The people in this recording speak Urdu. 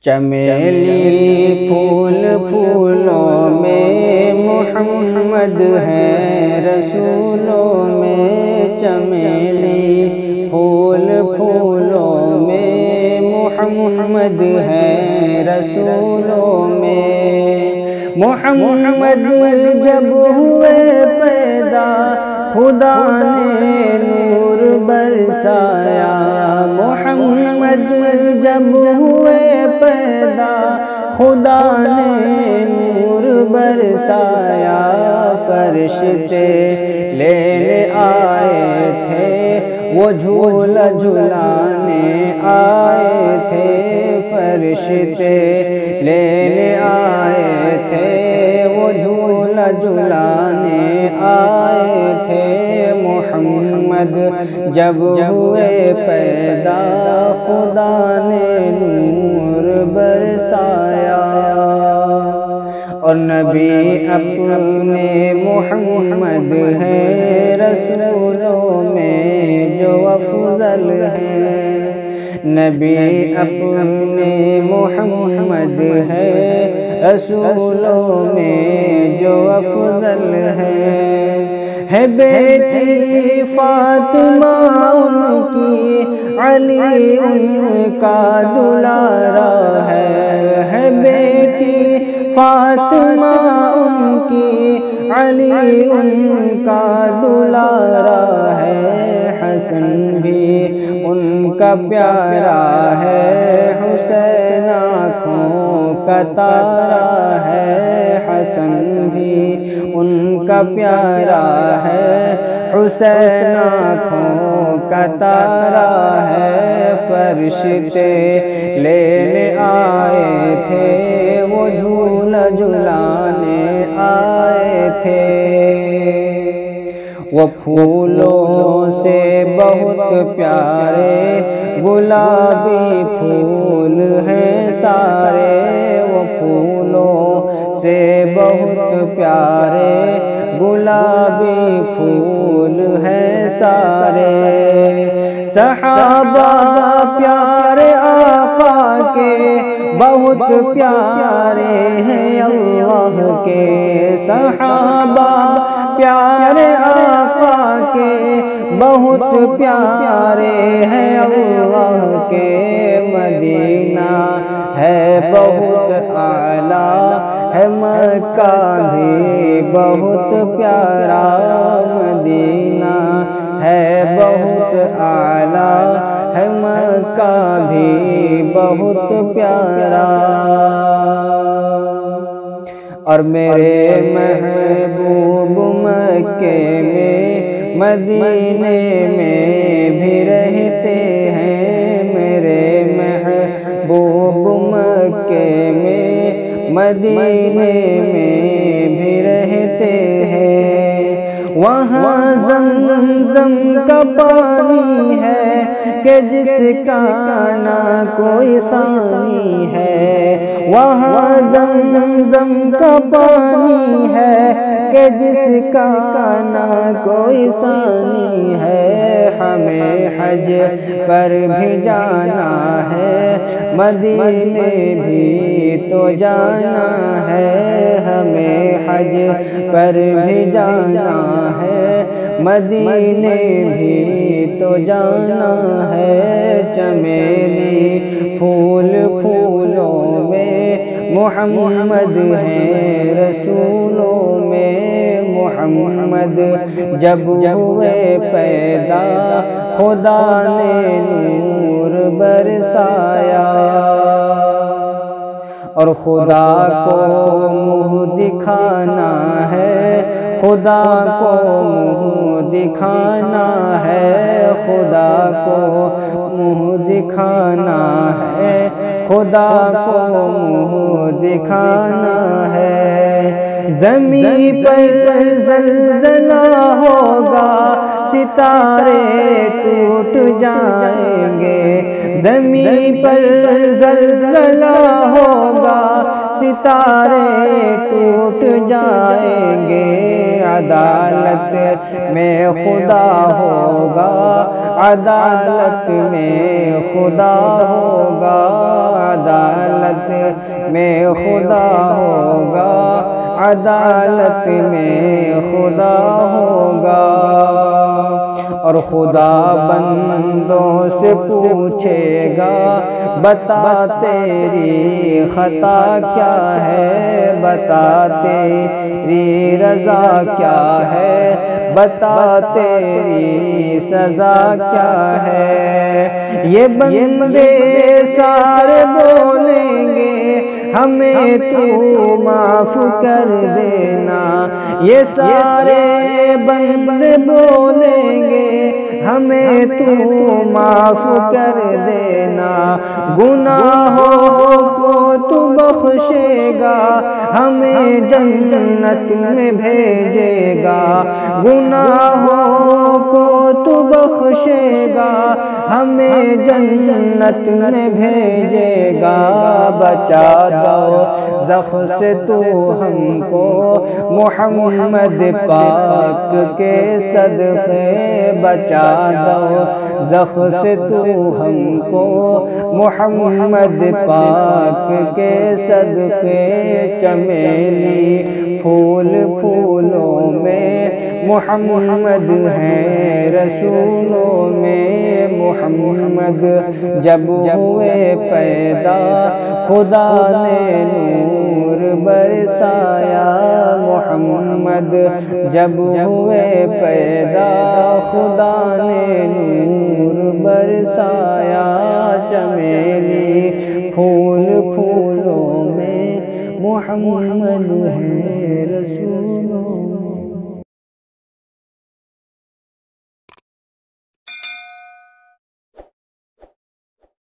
چمیلی پھول پھولوں میں محمد ہے، رسولوں میں چمیلی پھول پھولوں میں محمد ہے، رسولوں میں محمد جب ہوئے پیدا خدا نے نور برسایا، محمد جب ہوئے پیدا خدا نے نور برسایا، فرشتے لینے آئے تھے وہ جھولا جھلانے آئے تھے، فرشتے لینے آئے تھے وہ جھولا جھلانے آئے تھے، محمد جب ہوئے پیدا خدا نے نور برسایا، اور نبی اپنے محمد ہے، رسولوں میں جو افضل ہے، نبی اپنے محمد ہے، رسولوں میں جو افضل ہے بیٹی فاطمہ ان کی، علی ان کا دلارا ہے بیٹی فاطمہ ان کی، علی ان کا دلارا ہے، حسن بھی ان کا پیارا ہے، حسین آنکھوں کا تارا ہے، حسن بھی ان کا پیارا ہے، حسین آنکھوں کا تارا ہے، فرشتے لینے آئے تھے وہ جھولا جھلانے آئے تھے، وہ پھولوں سے بہت پیارے گلابی پھول ہیں سارے، وہ پھولوں سے بہت پیارے گلابی پھول ہیں سارے، صحابہ پیارے آقا کے بہت پیارے ہیں اللہ کے، صحابہ پیارے آقا کے بہت پیارے ہیں اللہ کے، مدینہ ہے بہت اعلیٰ ہے مکہ بھی بہت پیارا، مدینہ ہے بہت اعلیٰ ہے مکہ بھی بہت پیارا، اور میرے محبوب مکے میں مدینے میں بھی رہتے ہیں، میرے محبوب مکے میں مدینے میں بھی رہتے ہیں، وہاں زمزم کا پانی ہے کہ جس کا نہ کوئی ثانی ہے، وہاں زمزم کا پانی ہے کہ جس کا نہ کوئی ثانی ہے، ہمیں حج پر بھی جانا ہے، مدینے بھی تو جانا ہے، ہمیں حج پر بھی جانا ہے، مدینے بھی تو جانا ہے، چمیلی پھول پھولوں میں محمد ہے، رسولوں میں محمد جب ہوئے پیدا خدا نے نور برسایا، اور خدا کو منہ دکھانا ہے، خدا کو منہ دکھانا ہے، خدا کو منہ دکھانا ہے، خدا کو منہ دکھانا ہے، زمین پر زلزلہ ہوگا ستارے ٹوٹ جائیں گے، زمین پر زلزلہ ہوگا ستارے ٹوٹ جائیں گے، عدالت میں خدا ہوگا، عدالت میں خدا ہوگا، عدالت میں خدا ہوگا، عدالت میں خدا ہوگا۔ اور خدا بندوں سے پوچھے گا، بتا تیری خطا کیا ہے، بتا تیری رضا کیا ہے، بتا تیری سزا کیا ہے۔ یہ بندے سارے بولیں گے، ہمیں تو معاف کر دینا۔ یہ سارے بندے بولیں گے، ہمیں تو معاف کر دینا۔ گناہوں کو تو بخشے گا، ہمیں جنت میں بھیجے گا۔ گناہوں کو تو بخشے گا، ہمیں جنت میں بھیجے گا۔ بچا دو زخم سے تو ہم کو، محمد پاک کے صدقے۔ بچا دو زخم سے تو ہم کو، محمد پاک کے صدقے۔ چمیلی پھول پھولوں میں محمد ہے، رسولوں میں محمد۔ جب ہوئے پیدا خدا نے نور برسایا، محمد جب ہوئے پیدا خدا نے نور برسایا۔ چمیلی پھول پھولوں میں محمد ہے، رسولوں